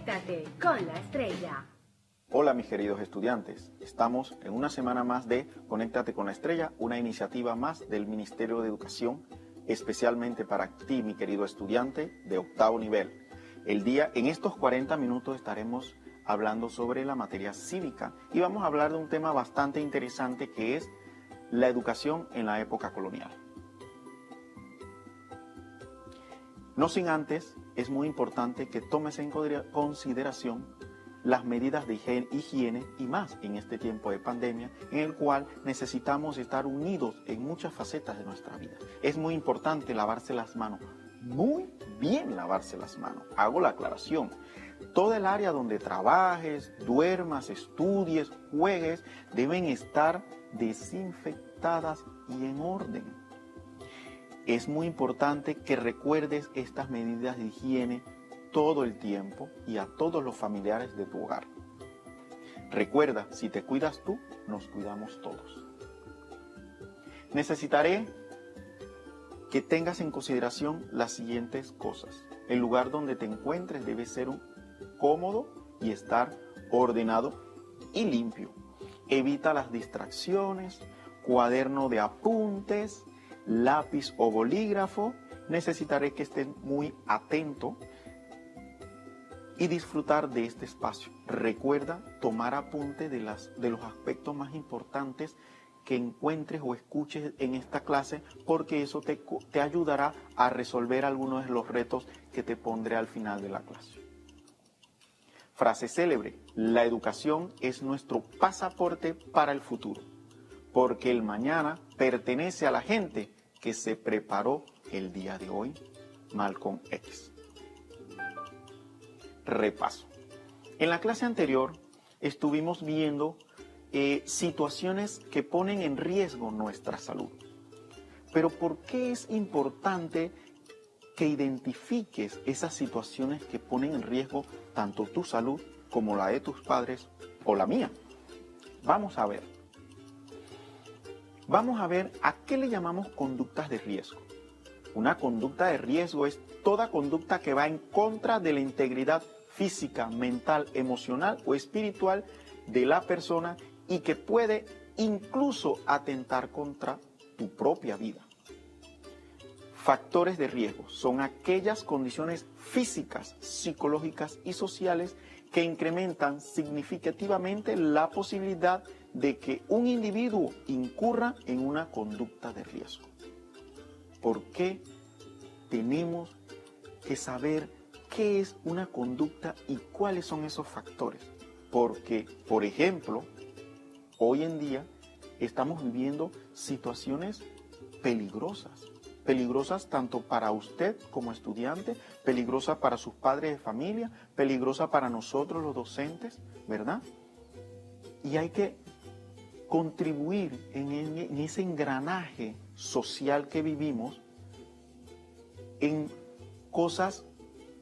Conéctate con la estrella. Hola mis queridos estudiantes, estamos en una semana más de Conéctate con la Estrella, una iniciativa más del Ministerio de Educación, especialmente para ti, mi querido estudiante de octavo nivel. En estos 40 minutos estaremos hablando sobre la materia cívica y vamos a hablar de un tema bastante interesante que es la educación en la época colonial. No sin antes, es muy importante que tomes en consideración las medidas de higiene y más en este tiempo de pandemia en el cual necesitamos estar unidos en muchas facetas de nuestra vida. Es muy importante lavarse las manos, muy bien lavarse las manos. Hago la aclaración. Toda el área donde trabajes, duermas, estudies, juegues, deben estar desinfectadas y en orden. Es muy importante que recuerdes estas medidas de higiene todo el tiempo y a todos los familiares de tu hogar. Recuerda, si te cuidas tú, nos cuidamos todos. Necesitaré que tengas en consideración las siguientes cosas. El lugar donde te encuentres debe ser cómodo y estar ordenado y limpio. Evita las distracciones, cuaderno de apuntes, lápiz o bolígrafo. Necesitaré que estés muy atento y disfrutar de este espacio. Recuerda tomar apunte de los aspectos más importantes que encuentres o escuches en esta clase, porque eso te ayudará a resolver algunos de los retos que te pondré al final de la clase. Frase célebre: la educación es nuestro pasaporte para el futuro, porque el mañana pertenece a la gente que se preparó el día de hoy. Malcolm X. Repaso. En la clase anterior estuvimos viendo situaciones que ponen en riesgo nuestra salud. Pero ¿por qué es importante que identifiques esas situaciones que ponen en riesgo tanto tu salud como la de tus padres o la mía? Vamos a ver a qué le llamamos conductas de riesgo. Una conducta de riesgo es toda conducta que va en contra de la integridad física, mental, emocional o espiritual de la persona y que puede incluso atentar contra tu propia vida. Factores de riesgo son aquellas condiciones físicas, psicológicas y sociales que incrementan significativamente la posibilidad de que un individuo incurra en una conducta de riesgo. ¿Por qué tenemos que saber qué es una conducta y cuáles son esos factores? Porque, por ejemplo, hoy en día estamos viviendo situaciones peligrosas tanto para usted como estudiante, peligrosas para sus padres de familia, peligrosas para nosotros los docentes, ¿verdad? Y hay que contribuir en ese engranaje social que vivimos en cosas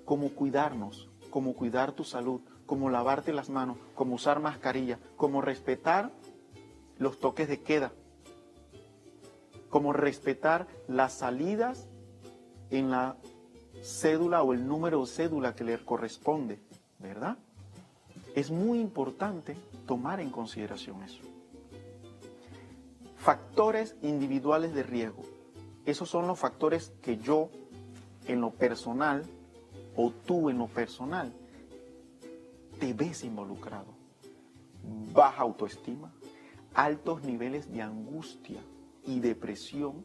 como cuidarnos, como cuidar tu salud, como lavarte las manos, como usar mascarilla, como respetar los toques de queda, como respetar las salidas en la cédula o el número de cédula que le corresponde, ¿verdad? Es muy importante tomar en consideración eso. Factores individuales de riesgo. Esos son los factores que yo, en lo personal, o tú en lo personal, te ves involucrado. Baja autoestima, altos niveles de angustia y depresión,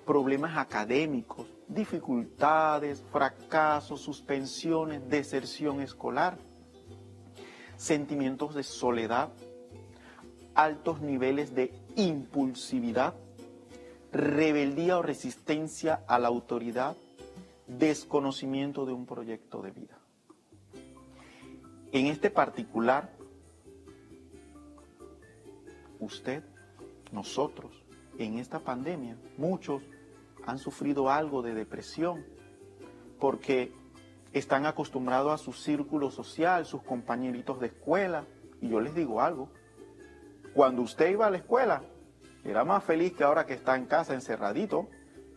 problemas académicos, dificultades, fracasos, suspensiones, deserción escolar, sentimientos de soledad, altos niveles de impulsividad, rebeldía o resistencia a la autoridad, desconocimiento de un proyecto de vida. En este particular, usted, nosotros, en esta pandemia, muchos han sufrido algo de depresión porque están acostumbrados a su círculo social, sus compañeritos de escuela. Y yo les digo algo, cuando usted iba a la escuela, era más feliz que ahora que está en casa encerradito.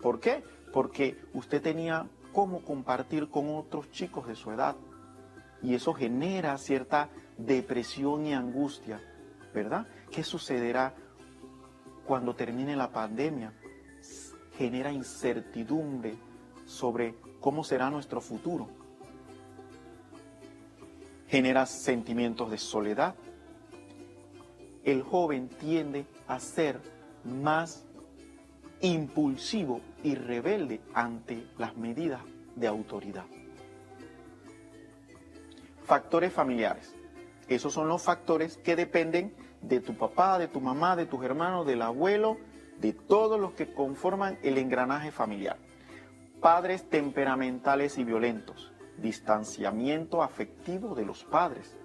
¿Por qué? Porque usted tenía cómo compartir con otros chicos de su edad. y eso genera cierta depresión y angustia, ¿verdad? ¿Qué sucederá cuando termine la pandemia? Genera incertidumbre sobre cómo será nuestro futuro. Genera sentimientos de soledad. El joven tiende a ser más impulsivo y rebelde ante las medidas de autoridad. Factores familiares. Esos son los factores que dependen de tu papá, de tu mamá, de tus hermanos, del abuelo, de todos los que conforman el engranaje familiar. Padres temperamentales y violentos, distanciamiento afectivo de los padres,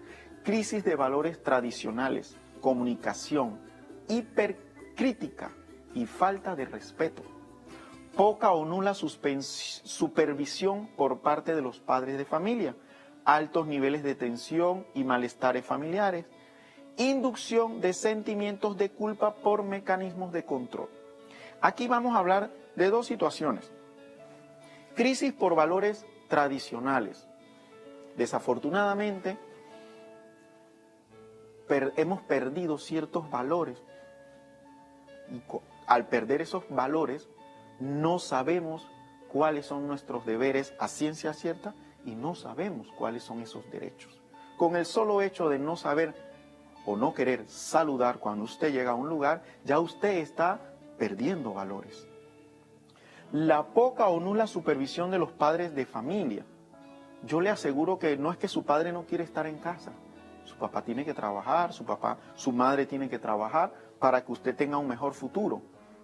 crisis de valores tradicionales, comunicación, hipercrítica y falta de respeto, poca o nula supervisión por parte de los padres de familia, altos niveles de tensión y malestares familiares, inducción de sentimientos de culpa por mecanismos de control. Aquí vamos a hablar de dos situaciones. Crisis por valores tradicionales. Desafortunadamente, hemos perdido ciertos valores y al perder esos valores no sabemos cuáles son nuestros deberes a ciencia cierta y no sabemos cuáles son esos derechos. Con el solo hecho de no saber o no querer saludar cuando usted llega a un lugar, ya usted está perdiendo valores. La poca o nula supervisión de los padres de familia. Yo le aseguro que no es que su padre no quiere estar en casa. Su papá tiene que trabajar, su madre tiene que trabajar para que usted tenga un mejor futuro.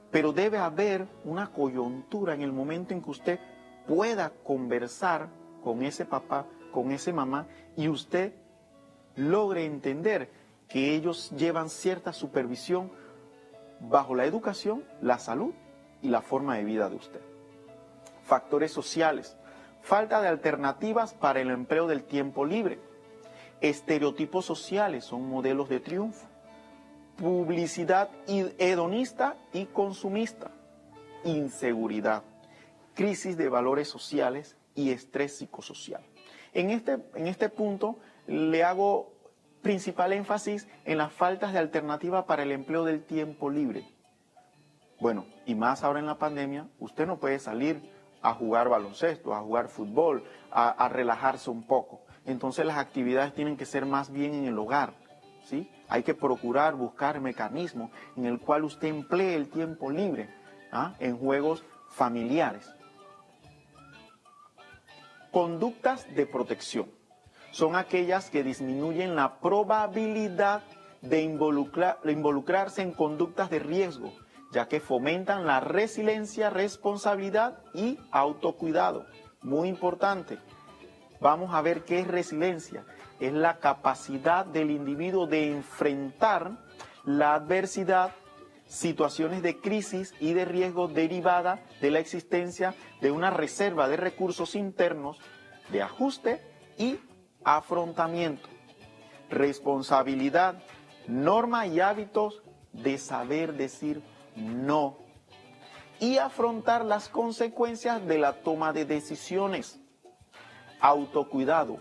Pero debe haber una coyuntura en el momento en que usted pueda conversar con ese papá, con esa mamá, y usted logre entender que ellos llevan cierta supervisión bajo la educación, la salud y la forma de vida de usted. Factores sociales. Falta de alternativas para el empleo del tiempo libre. Estereotipos sociales son modelos de triunfo. Publicidad hedonista y consumista. Inseguridad. Crisis de valores sociales y estrés psicosocial. En este punto le hago principal énfasis en las faltas de alternativa para el empleo del tiempo libre. Bueno, y más ahora en la pandemia, usted no puede salir a jugar baloncesto, a jugar fútbol, a relajarse un poco. Entonces las actividades tienen que ser más bien en el hogar, ¿sí? Hay que procurar buscar mecanismos en el cual usted emplee el tiempo libre, en juegos familiares. Conductas de protección. Son aquellas que disminuyen la probabilidad de involucrarse en conductas de riesgo, ya que fomentan la resiliencia, responsabilidad y autocuidado. Muy importante. Vamos a ver qué es resiliencia. Es la capacidad del individuo de enfrentar la adversidad, situaciones de crisis y de riesgo derivada de la existencia de una reserva de recursos internos, de ajuste y afrontamiento. Responsabilidad, norma y hábitos de saber decir no y afrontar las consecuencias de la toma de decisiones. Autocuidado,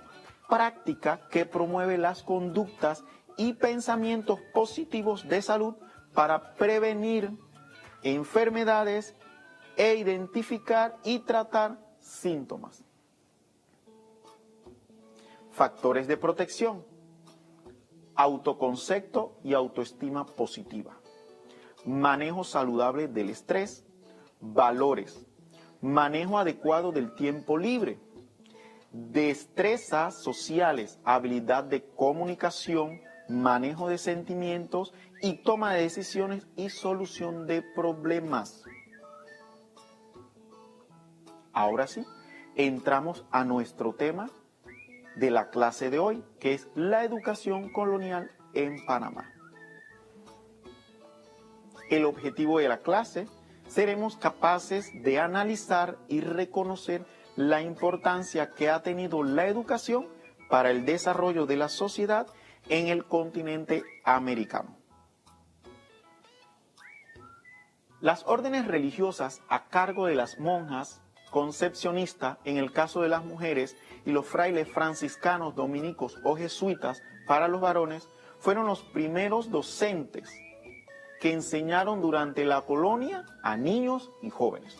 práctica que promueve las conductas y pensamientos positivos de salud para prevenir enfermedades e identificar y tratar síntomas. Factores de protección. Autoconcepto y autoestima positiva. Manejo saludable del estrés. Valores. Manejo adecuado del tiempo libre. Destrezas sociales, habilidad de comunicación, manejo de sentimientos y toma de decisiones y solución de problemas. Ahora sí, entramos a nuestro tema de la clase de hoy, que es la educación colonial en Panamá. El objetivo de la clase, seremos capaces de analizar y reconocer la importancia que ha tenido la educación para el desarrollo de la sociedad en el continente americano. Las órdenes religiosas a cargo de las monjas concepcionista en el caso de las mujeres y los frailes franciscanos, dominicos o jesuitas para los varones fueron los primeros docentes que enseñaron durante la colonia a niños y jóvenes.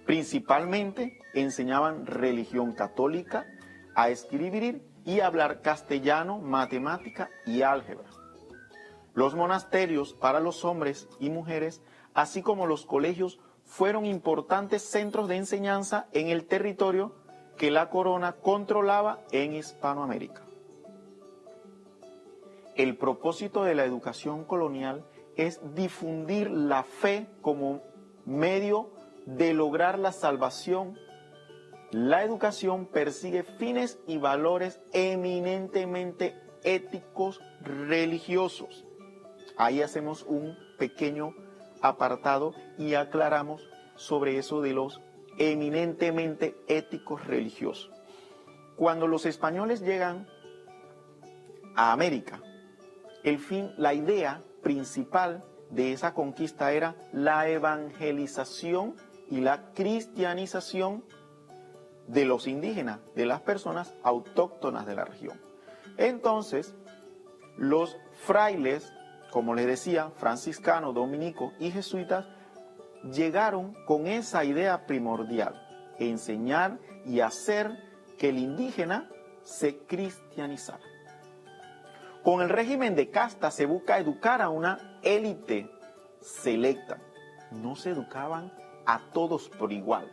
Principalmente enseñaban religión católica, a escribir y hablar castellano, matemática y álgebra. Los monasterios para los hombres y mujeres, así como los colegios, fueron importantes centros de enseñanza en el territorio que la corona controlaba en Hispanoamérica. El propósito de la educación colonial es difundir la fe como medio de lograr la salvación. La educación persigue fines y valores eminentemente éticos religiosos. Ahí hacemos un pequeño apartado y aclaramos sobre eso de los eminentemente éticos religiosos. Cuando los españoles llegan a América, la idea principal de esa conquista era la evangelización y la cristianización de los indígenas, de las personas autóctonas de la región. Entonces, los frailes, como les decía, franciscanos, dominicos y jesuitas, llegaron con esa idea primordial, enseñar y hacer que el indígena se cristianizara. Con el régimen de casta se busca educar a una élite selecta. No se educaban a todos por igual.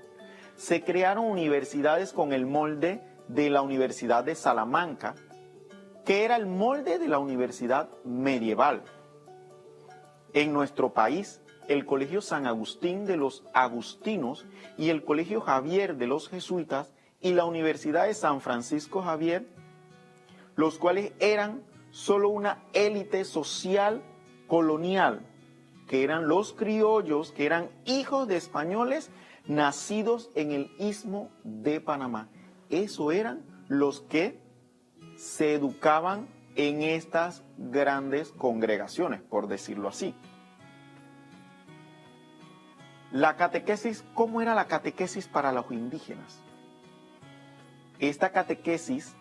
Se crearon universidades con el molde de la Universidad de Salamanca, que era el molde de la universidad medieval. En nuestro país, el Colegio San Agustín de los Agustinos y el Colegio Javier de los Jesuitas y la Universidad de San Francisco Javier, los cuales eran solo una élite social colonial, que eran los criollos, que eran hijos de españoles nacidos en el Istmo de Panamá. Eso eran los que se educaban en estas grandes congregaciones, por decirlo así. La catequesis, ¿cómo era la catequesis para los indígenas? Esta catequesis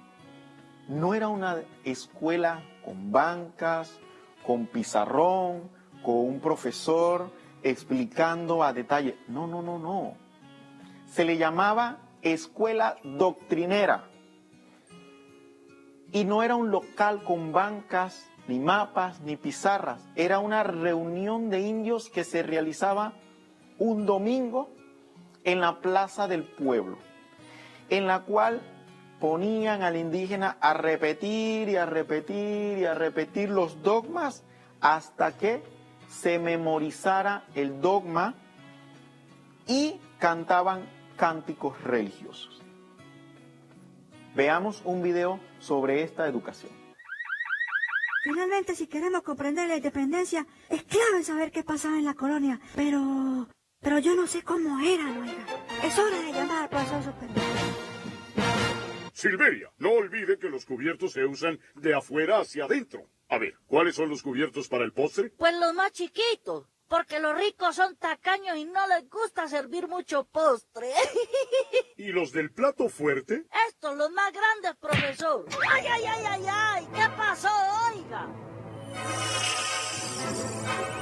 no era una escuela con bancas, con pizarrón, con un profesor explicando a detalle. No. Se le llamaba escuela doctrinera. Y no era un local con bancas, ni mapas, ni pizarras. Era una reunión de indios que se realizaba un domingo en la plaza del pueblo, en la cual ponían al indígena a repetir y a repetir y a repetir los dogmas hasta que se memorizara el dogma y cantaban cánticos religiosos. Veamos un video sobre esta educación. Finalmente, si queremos comprender la independencia, es clave saber qué pasaba en la colonia. Pero yo no sé cómo eran, oiga. Es hora de llamar al profesor superior. Silveria, no olvide que los cubiertos se usan de afuera hacia adentro. A ver, ¿cuáles son los cubiertos para el postre? Pues los más chiquitos, porque los ricos son tacaños y no les gusta servir mucho postre. ¿Y los del plato fuerte? Estos, los más grandes, profesor. ¡Ay! ¿Qué pasó, oiga?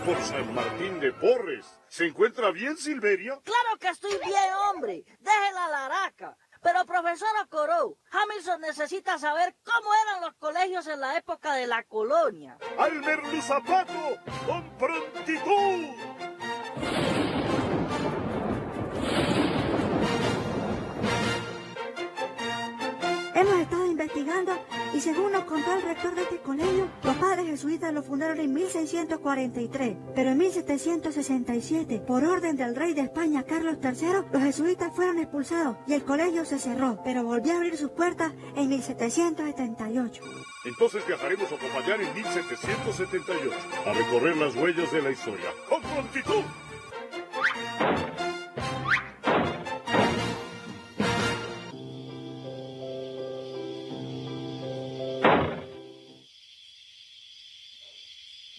Por San Martín de Porres. ¿Se encuentra bien, Silveria? Claro que estoy bien, hombre. Deje la laraca. Pero, profesora Coró, Hamilton necesita saber cómo eran los colegios en la época de la colonia. ¡Al merluzapato! ¡Con prontitud! Hemos estado investigando y según nos contó el rector de este colegio, los padres jesuitas lo fundaron en 1643, pero en 1767, por orden del rey de España Carlos III, los jesuitas fueron expulsados y el colegio se cerró, pero volvió a abrir sus puertas en 1778. Entonces viajaremos a Popayán en 1778 a recorrer las huellas de la historia. ¡Con prontitud!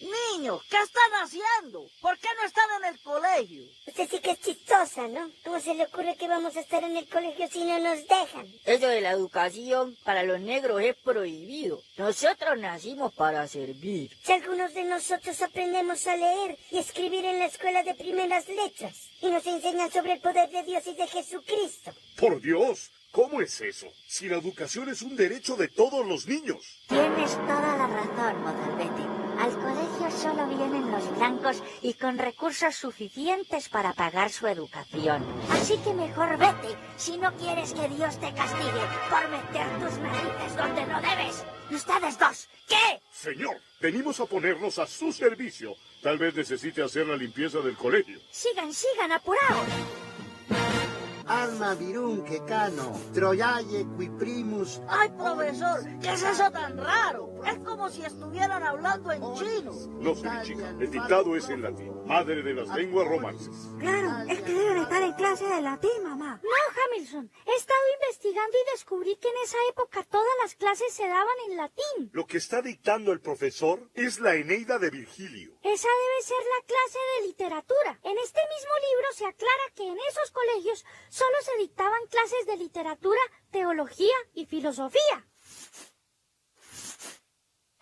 Niños, ¿qué están haciendo? ¿Por qué no están en el colegio? Usted sí que es chistosa, ¿no? ¿Cómo se le ocurre que vamos a estar en el colegio si no nos dejan? Eso de la educación para los negros es prohibido. Nosotros nacimos para servir. Si algunos de nosotros aprendemos a leer y escribir en la escuela de primeras letras y nos enseñan sobre el poder de Dios y de Jesucristo. ¡Por Dios! ¿Cómo es eso? Si la educación es un derecho de todos los niños. Tienes toda la razón, Mozalbete. Al colegio solo vienen los blancos y con recursos suficientes para pagar su educación. Así que mejor vete si no quieres que Dios te castigue por meter tus narices donde no debes. ¿Y ustedes dos? ¿Qué? Señor, venimos a ponernos a su servicio. Tal vez necesite hacer la limpieza del colegio. Sigan, apurados. Alma virunque cano, troyae qui primus. Ay, profesor, ¿qué es eso tan raro? Es como si estuvieran hablando en chino. No sé, mi chica. El dictado es en latín. Madre de las lenguas romances. Claro, es que deben estar en clase de latín, mamá. No, Hamilton. He estado investigando y descubrí que en esa época todas las clases se daban en latín. Lo que está dictando el profesor es la Eneida de Virgilio. Esa debe ser la clase de literatura. En este mismo libro se aclara que en esos colegios solo se dictaban clases de literatura, teología y filosofía.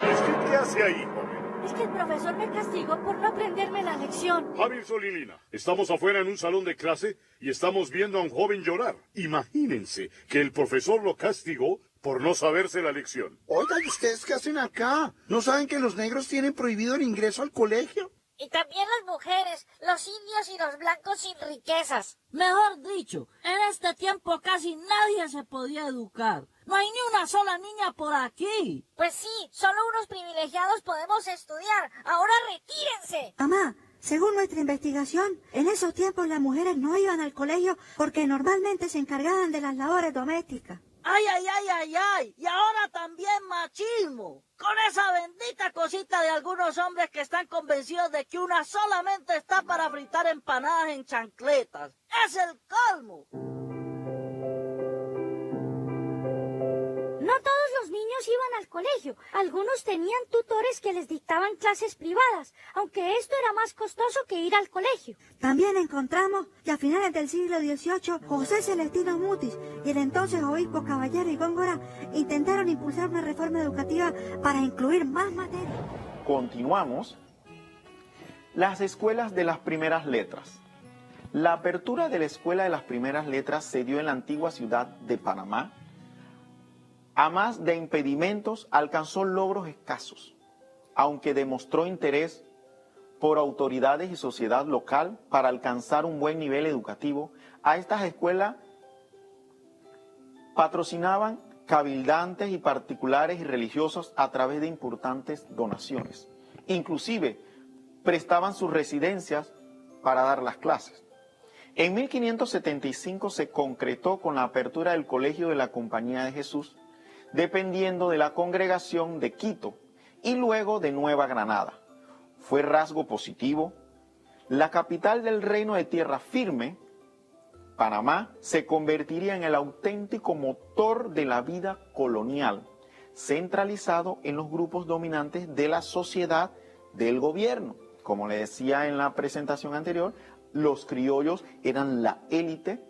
¿Qué hace ahí, joven? Es que el profesor me castigó por no aprenderme la lección. Hamilton y Lina, estamos afuera en un salón de clase y estamos viendo a un joven llorar. Imagínense que el profesor lo castigó por no saberse la lección. Oigan, ¿ustedes qué hacen acá? ¿No saben que los negros tienen prohibido el ingreso al colegio? Y también las mujeres, los indios y los blancos sin riquezas. Mejor dicho, en este tiempo casi nadie se podía educar. No hay ni una sola niña por aquí. Pues sí, solo unos privilegiados podemos estudiar. Ahora retírense. Mamá, según nuestra investigación, en esos tiempos las mujeres no iban al colegio porque normalmente se encargaban de las labores domésticas. ¡Ay, ay, ay, ay, ay! Y ahora también machismo. Con esa bendita cosita de algunos hombres que están convencidos de que una solamente está para fritar empanadas en chancletas. ¡Es el colmo! No todos los niños iban al colegio. Algunos tenían tutores que les dictaban clases privadas, aunque esto era más costoso que ir al colegio. También encontramos que a finales del siglo XVIII, José Celestino Mutis y el entonces obispo Caballero y Góngora intentaron impulsar una reforma educativa para incluir más materias. Continuamos. Las escuelas de las primeras letras. La apertura de la Escuela de las Primeras Letras se dio en la antigua ciudad de Panamá. A más de impedimentos, alcanzó logros escasos, aunque demostró interés por autoridades y sociedad local para alcanzar un buen nivel educativo. A estas escuelas patrocinaban cabildantes y particulares y religiosos a través de importantes donaciones. Inclusive, prestaban sus residencias para dar las clases. En 1575 se concretó con la apertura del Colegio de la Compañía de Jesús, dependiendo de la congregación de Quito y luego de Nueva Granada. Fue rasgo positivo. La capital del reino de tierra firme, Panamá, se convertiría en el auténtico motor de la vida colonial, centralizado en los grupos dominantes de la sociedad del gobierno. Como le decía en la presentación anterior, los criollos eran la élite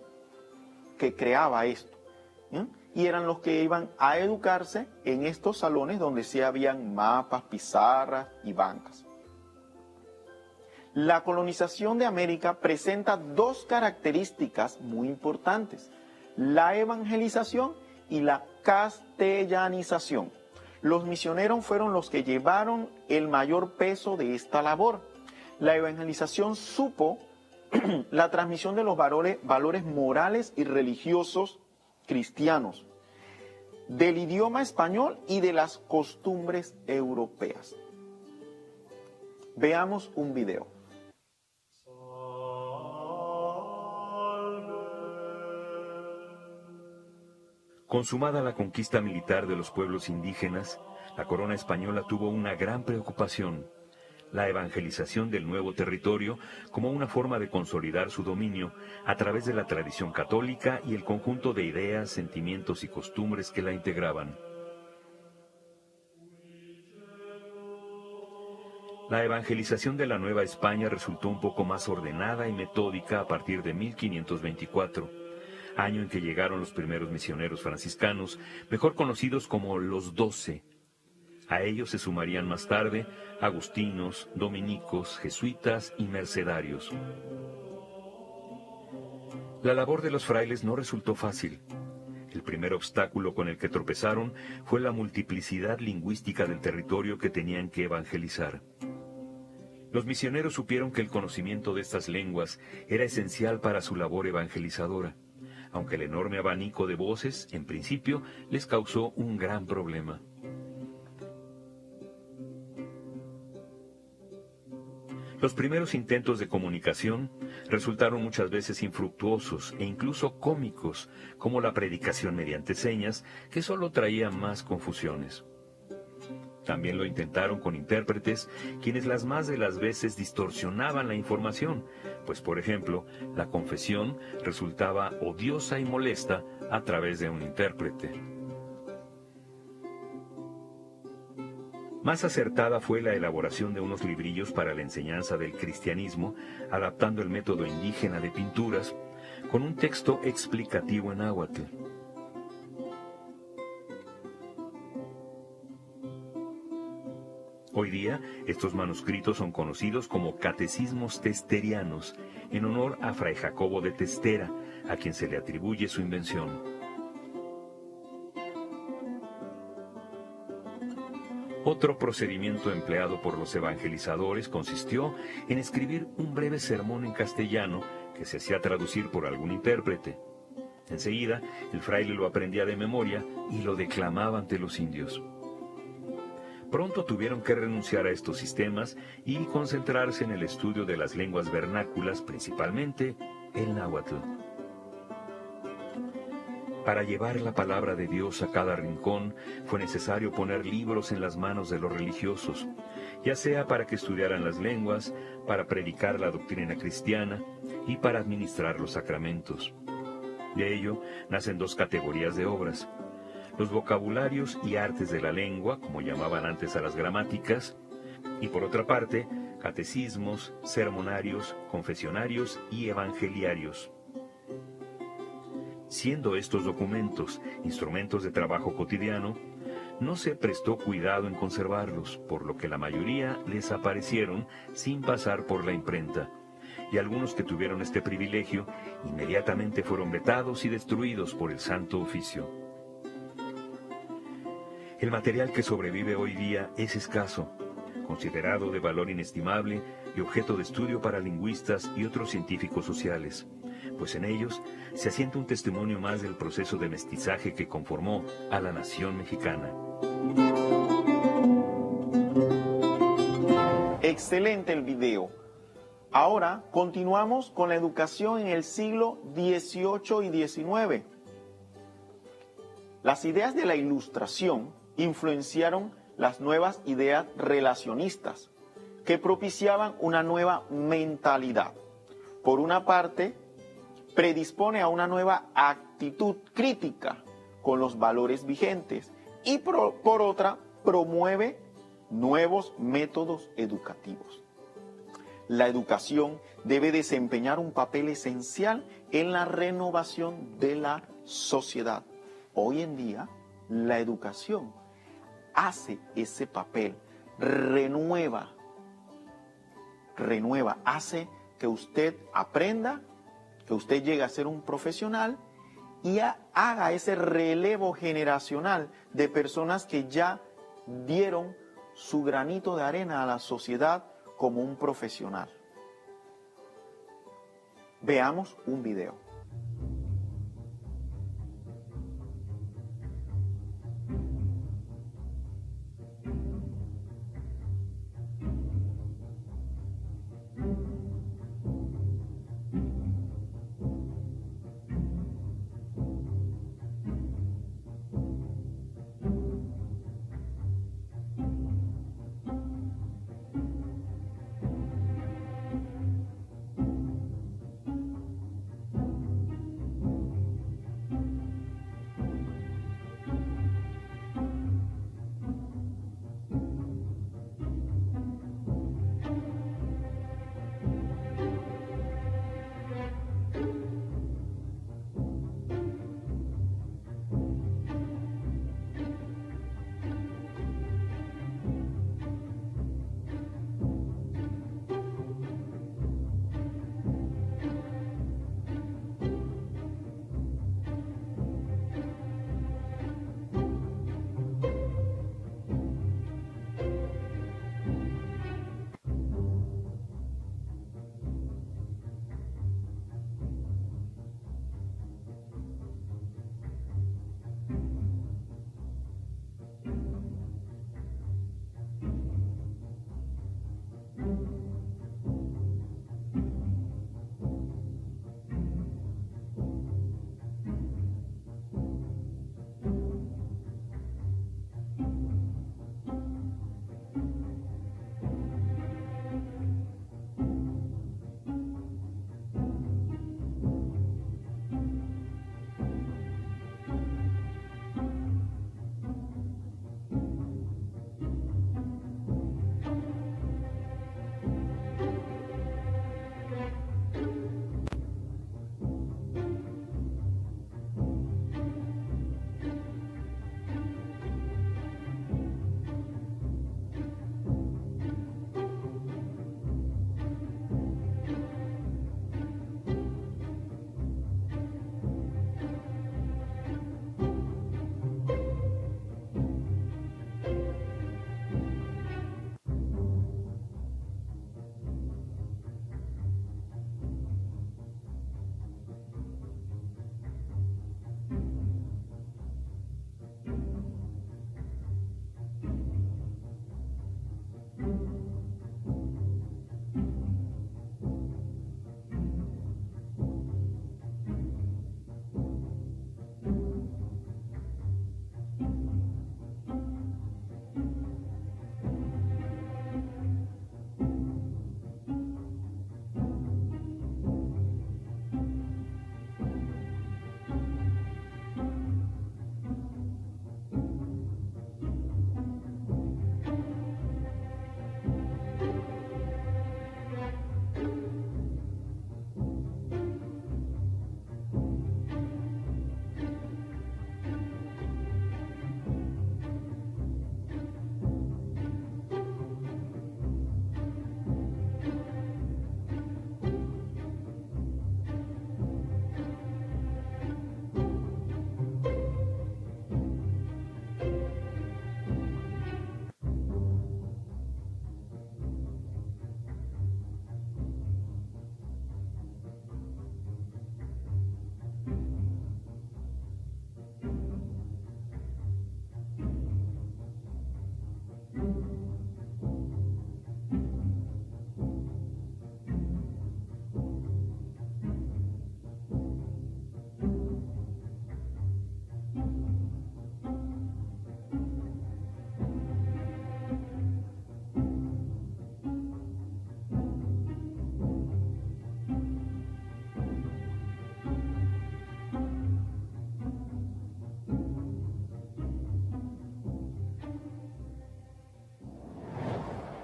que creaba esto, y eran los que iban a educarse en estos salones donde sí habían mapas, pizarras y bancas. La colonización de América presenta dos características muy importantes: la evangelización y la castellanización. Los misioneros fueron los que llevaron el mayor peso de esta labor. La evangelización supo la transmisión de los valores morales y religiosos cristianos, del idioma español y de las costumbres europeas. Veamos un video. Consumada la conquista militar de los pueblos indígenas, la corona española tuvo una gran preocupación: la evangelización del nuevo territorio como una forma de consolidar su dominio a través de la tradición católica y el conjunto de ideas, sentimientos y costumbres que la integraban. La evangelización de la Nueva España resultó un poco más ordenada y metódica a partir de 1524, año en que llegaron los primeros misioneros franciscanos, mejor conocidos como los 12. A ellos se sumarían más tarde agustinos, dominicos, jesuitas y mercedarios. La labor de los frailes no resultó fácil. El primer obstáculo con el que tropezaron fue la multiplicidad lingüística del territorio que tenían que evangelizar. Los misioneros supieron que el conocimiento de estas lenguas era esencial para su labor evangelizadora, aunque el enorme abanico de voces, en principio, les causó un gran problema. Los primeros intentos de comunicación resultaron muchas veces infructuosos e incluso cómicos, como la predicación mediante señas, que solo traía más confusiones. También lo intentaron con intérpretes, quienes las más de las veces distorsionaban la información, pues por ejemplo, la confesión resultaba odiosa y molesta a través de un intérprete. Más acertada fue la elaboración de unos librillos para la enseñanza del cristianismo, adaptando el método indígena de pinturas, con un texto explicativo en náhuatl. Hoy día, estos manuscritos son conocidos como catecismos testerianos, en honor a Fray Jacobo de Testera, a quien se le atribuye su invención. Otro procedimiento empleado por los evangelizadores consistió en escribir un breve sermón en castellano que se hacía traducir por algún intérprete. Enseguida, el fraile lo aprendía de memoria y lo declamaba ante los indios. Pronto tuvieron que renunciar a estos sistemas y concentrarse en el estudio de las lenguas vernáculas, principalmente el náhuatl. Para llevar la palabra de Dios a cada rincón, fue necesario poner libros en las manos de los religiosos, ya sea para que estudiaran las lenguas, para predicar la doctrina cristiana y para administrar los sacramentos. De ello nacen dos categorías de obras: los vocabularios y artes de la lengua, como llamaban antes a las gramáticas, y por otra parte, catecismos, sermonarios, confesionarios y evangeliarios. Siendo estos documentos instrumentos de trabajo cotidiano, no se prestó cuidado en conservarlos, por lo que la mayoría desaparecieron sin pasar por la imprenta, y algunos que tuvieron este privilegio inmediatamente fueron vetados y destruidos por el Santo Oficio. El material que sobrevive hoy día es escaso, considerado de valor inestimable y objeto de estudio para lingüistas y otros científicos sociales, pues en ellos se asienta un testimonio más del proceso de mestizaje que conformó a la nación mexicana. Excelente el video. Ahora continuamos con la educación en el siglo XVIII y XIX. Las ideas de la Ilustración influenciaron las nuevas ideas relacionistas, que propiciaban una nueva mentalidad. Por una parte, predispone a una nueva actitud crítica con los valores vigentes y por otra, promueve nuevos métodos educativos. La educación debe desempeñar un papel esencial en la renovación de la sociedad. Hoy en día, la educación hace ese papel, renueva, hace que usted aprenda, que usted llegue a ser un profesional y haga ese relevo generacional de personas que ya dieron su granito de arena a la sociedad como un profesional. Veamos un video.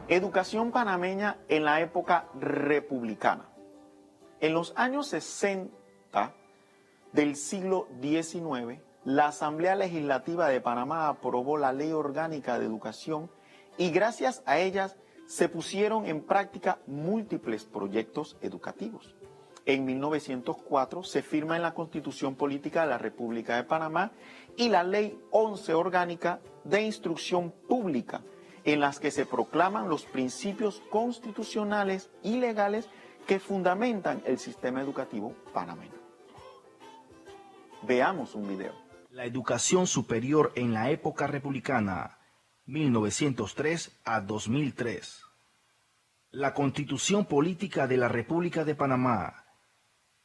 Educación panameña en la época republicana. En los años 60 del siglo XIX, la Asamblea Legislativa de Panamá aprobó la Ley Orgánica de Educación y gracias a ellas se pusieron en práctica múltiples proyectos educativos. En 1904 se firma en la Constitución Política de la República de Panamá y la Ley 11 Orgánica de Instrucción Pública, en las que se proclaman los principios constitucionales y legales que fundamentan el sistema educativo panameño. Veamos un video. La educación superior en la época republicana, 1903 a 2003. La Constitución Política de la República de Panamá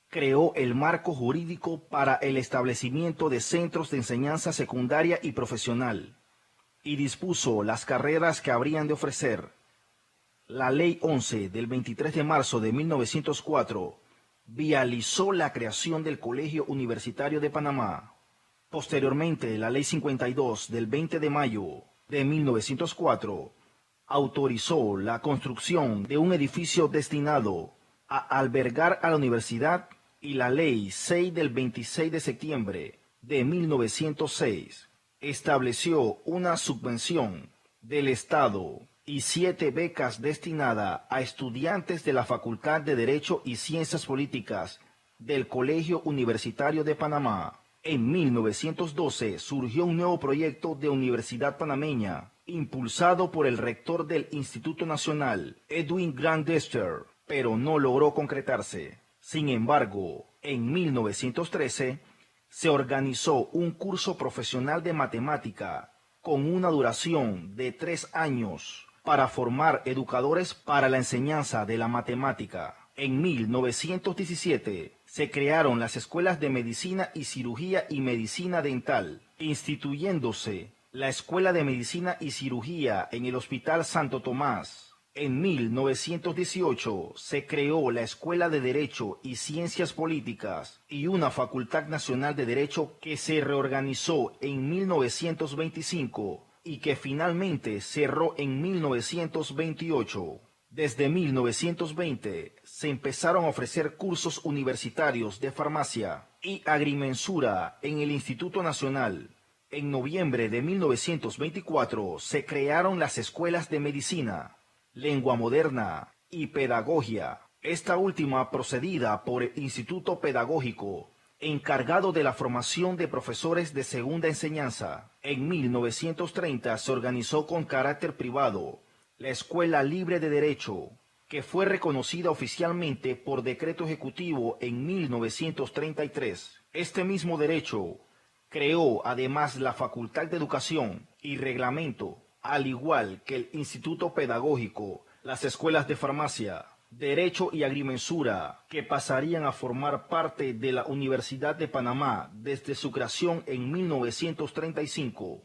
creó el marco jurídico para el establecimiento de centros de enseñanza secundaria y profesional y dispuso las carreras que habrían de ofrecer. La Ley 11 del 23 de marzo de 1904 vializó la creación del Colegio Universitario de Panamá. Posteriormente, la Ley 52 del 20 de mayo de 1904 autorizó la construcción de un edificio destinado a albergar a la universidad y la Ley 6 del 26 de septiembre de 1906 estableció una subvención del Estado y 7 becas destinadas a estudiantes de la Facultad de Derecho y Ciencias Políticas del Colegio Universitario de Panamá. En 1912 surgió un nuevo proyecto de universidad panameña, impulsado por el rector del Instituto Nacional, Edwin Grandester, pero no logró concretarse. Sin embargo, en 1913 se organizó un curso profesional de matemática con una duración de 3 años para formar educadores para la enseñanza de la matemática. En 1917 se crearon las escuelas de medicina y cirugía y medicina dental, instituyéndose la Escuela de Medicina y Cirugía en el Hospital Santo Tomás. En 1918 se creó la Escuela de Derecho y Ciencias Políticas y una Facultad Nacional de Derecho que se reorganizó en 1925 y que finalmente cerró en 1928. Desde 1920 se empezaron a ofrecer cursos universitarios de farmacia y agrimensura en el Instituto Nacional. En noviembre de 1924 se crearon las escuelas de medicina, lengua moderna y pedagogía, esta última procedida por el Instituto Pedagógico, encargado de la formación de profesores de segunda enseñanza. En 1930 se organizó con carácter privado la Escuela Libre de Derecho, que fue reconocida oficialmente por decreto ejecutivo en 1933. Este mismo derecho creó además la Facultad de Educación y Reglamento, al igual que el Instituto Pedagógico, las escuelas de farmacia, Derecho y Agrimensura, que pasarían a formar parte de la Universidad de Panamá desde su creación en 1935.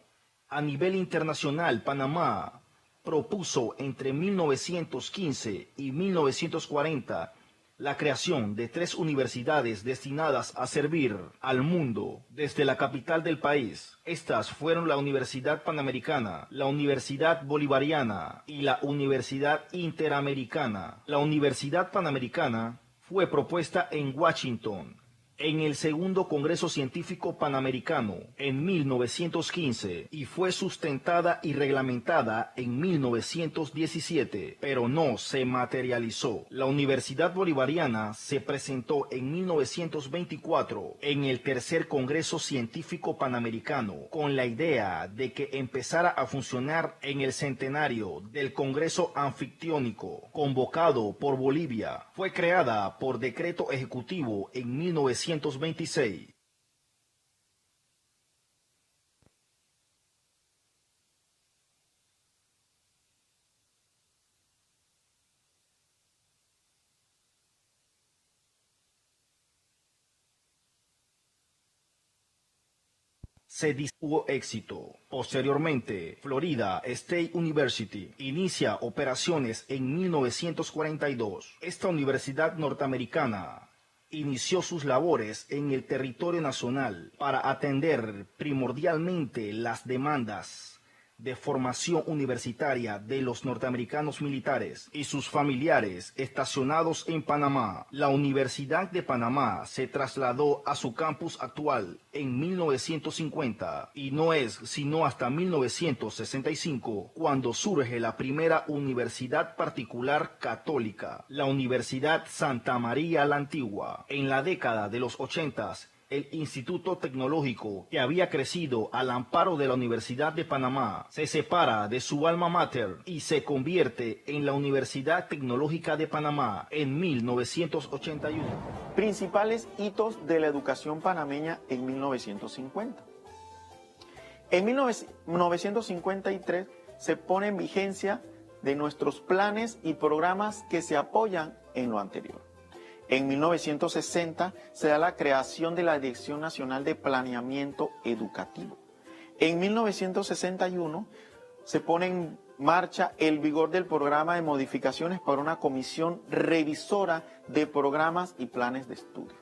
A nivel internacional, Panamá propuso entre 1915 y 1940 la creación de 3 universidades destinadas a servir al mundo desde la capital del país. Estas fueron la Universidad Panamericana, la Universidad Bolivariana y la Universidad Interamericana. La Universidad Panamericana fue propuesta en Washington en el Segundo Congreso Científico Panamericano en 1915 y fue sustentada y reglamentada en 1917, pero no se materializó. La Universidad Bolivariana se presentó en 1924 en el Tercer Congreso Científico Panamericano con la idea de que empezara a funcionar en el centenario del Congreso Anfictiónico convocado por Bolivia. Fue creada por decreto ejecutivo en 1926. Tuvo éxito. Posteriormente, Florida State University inicia operaciones en 1942. Esta universidad norteamericana inició sus labores en el territorio nacional para atender primordialmente las demandas de formación universitaria de los norteamericanos militares y sus familiares estacionados en Panamá. La Universidad de Panamá se trasladó a su campus actual en 1950 y no es sino hasta 1965 cuando surge la primera universidad particular católica, la Universidad Santa María la Antigua. En la década de los 80s, el Instituto Tecnológico, que había crecido al amparo de la Universidad de Panamá, se separa de su alma mater y se convierte en la Universidad Tecnológica de Panamá en 1981. Principales hitos de la educación panameña en 1950. En 1953 se pone en vigencia de nuestros planes y programas que se apoyan en lo anterior. En 1960 se da la creación de la Dirección Nacional de Planeamiento Educativo. En 1961 se pone en marcha el vigor del programa de modificaciones para una comisión revisora de programas y planes de estudio.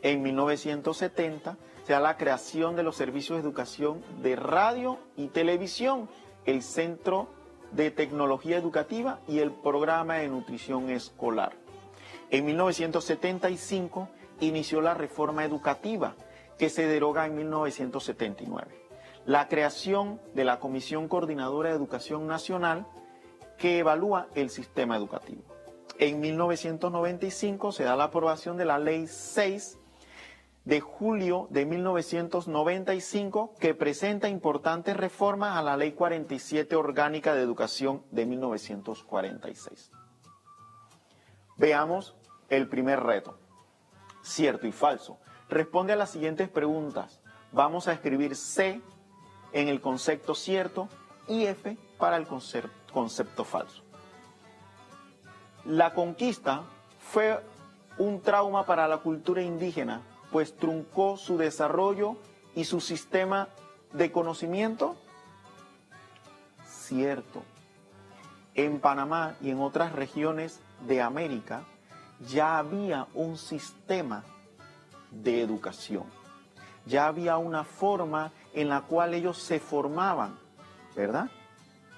En 1970 se da la creación de los servicios de educación de radio y televisión, el Centro de Tecnología Educativa y el Programa de Nutrición Escolar. En 1975 inició la reforma educativa, que se deroga en 1979. La creación de la Comisión Coordinadora de Educación Nacional, que evalúa el sistema educativo. En 1995 se da la aprobación de la Ley 6 de julio de 1995, que presenta importantes reformas a la Ley 47 Orgánica de Educación de 1946. Veamos el primer reto. Cierto y falso. Responde a las siguientes preguntas. Vamos a escribir C en el concepto cierto y F para el concepto falso. La conquista fue un trauma para la cultura indígena, pues truncó su desarrollo y su sistema de conocimiento. Cierto. En Panamá y en otras regiones de América ya había un sistema de educación, ya había una forma en la cual ellos se formaban, ¿verdad?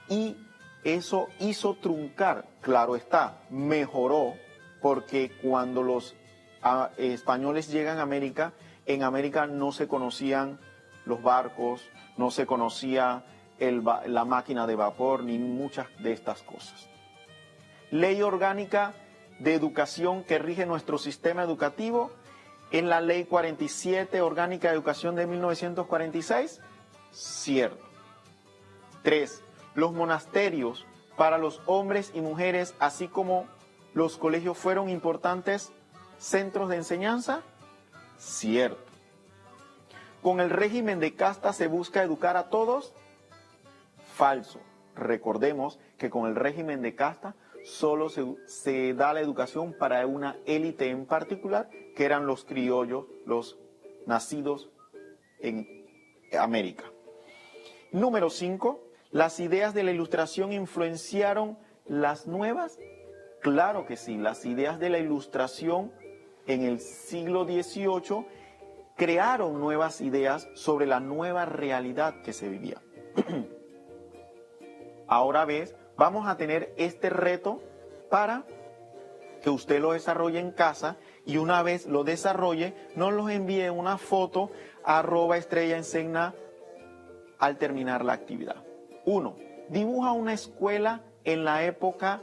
Y eso hizo truncar, claro está, mejoró, porque cuando los españoles llegan a América, en América no se conocían los barcos, no se conocía la máquina de vapor, ni muchas de estas cosas. Ley orgánica de educación que rige nuestro sistema educativo, en la Ley 47 Orgánica de Educación de 1946, cierto. 3. Los monasterios para los hombres y mujeres, así como los colegios, fueron importantes centros de enseñanza, cierto. Con el régimen de casta se busca educar a todos, falso. Recordemos que con el régimen de casta solo se da la educación para una élite en particular, que eran los criollos, los nacidos en América. Número 5. ¿Las ideas de la Ilustración influenciaron las nuevas? Claro que sí. Las ideas de la Ilustración en el siglo XVIII crearon nuevas ideas sobre la nueva realidad que se vivía. Ahora vamos a tener este reto para que usted lo desarrolle en casa, y una vez lo desarrolle, nos los envíe una foto a @estrellaencena al terminar la actividad. 1. Dibuja una escuela en la época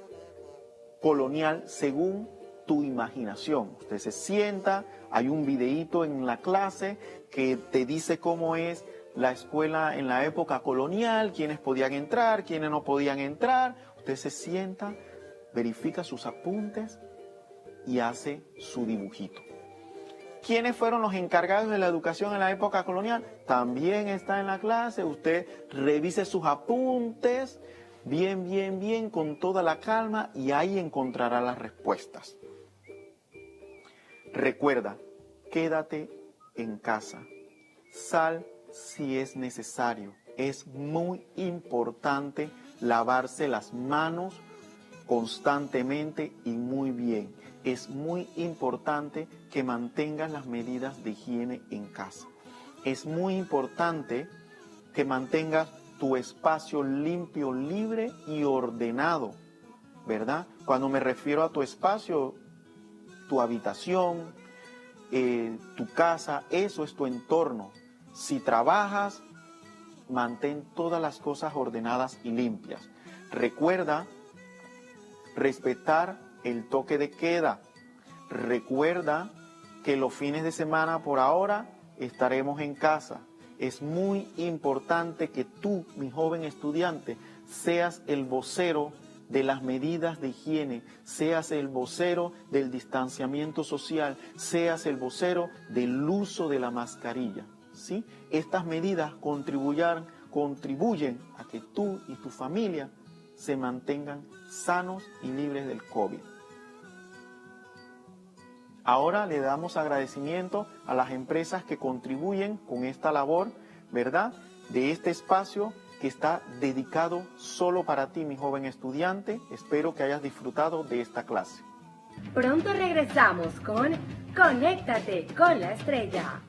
colonial según tu imaginación. Usted se sienta, hay un videíto en la clase que te dice cómo es la escuela en la época colonial, quiénes podían entrar, quiénes no podían entrar. Usted se sienta, verifica sus apuntes y hace su dibujito. ¿Quiénes fueron los encargados de la educación en la época colonial? También está en la clase. Usted revise sus apuntes bien, con toda la calma, y ahí encontrará las respuestas. Recuerda, quédate en casa. Sal si es necesario. Es muy importante lavarse las manos constantemente y muy bien. Es muy importante que mantengas las medidas de higiene en casa. Es muy importante que mantengas tu espacio limpio, libre y ordenado, ¿verdad? Cuando me refiero a tu espacio, tu habitación, tu casa, eso es tu entorno. Si trabajas, mantén todas las cosas ordenadas y limpias. Recuerda respetar el toque de queda. Recuerda que los fines de semana por ahora estaremos en casa. Es muy importante que tú, mi joven estudiante, seas el vocero de las medidas de higiene, seas el vocero del distanciamiento social, seas el vocero del uso de la mascarilla, ¿sí? Estas medidas contribuyen a que tú y tu familia se mantengan sanos y libres del COVID. Ahora le damos agradecimiento a las empresas que contribuyen con esta labor, ¿verdad?, de este espacio que está dedicado solo para ti, mi joven estudiante. Espero que hayas disfrutado de esta clase. Pronto regresamos con Conéctate con la Estrella.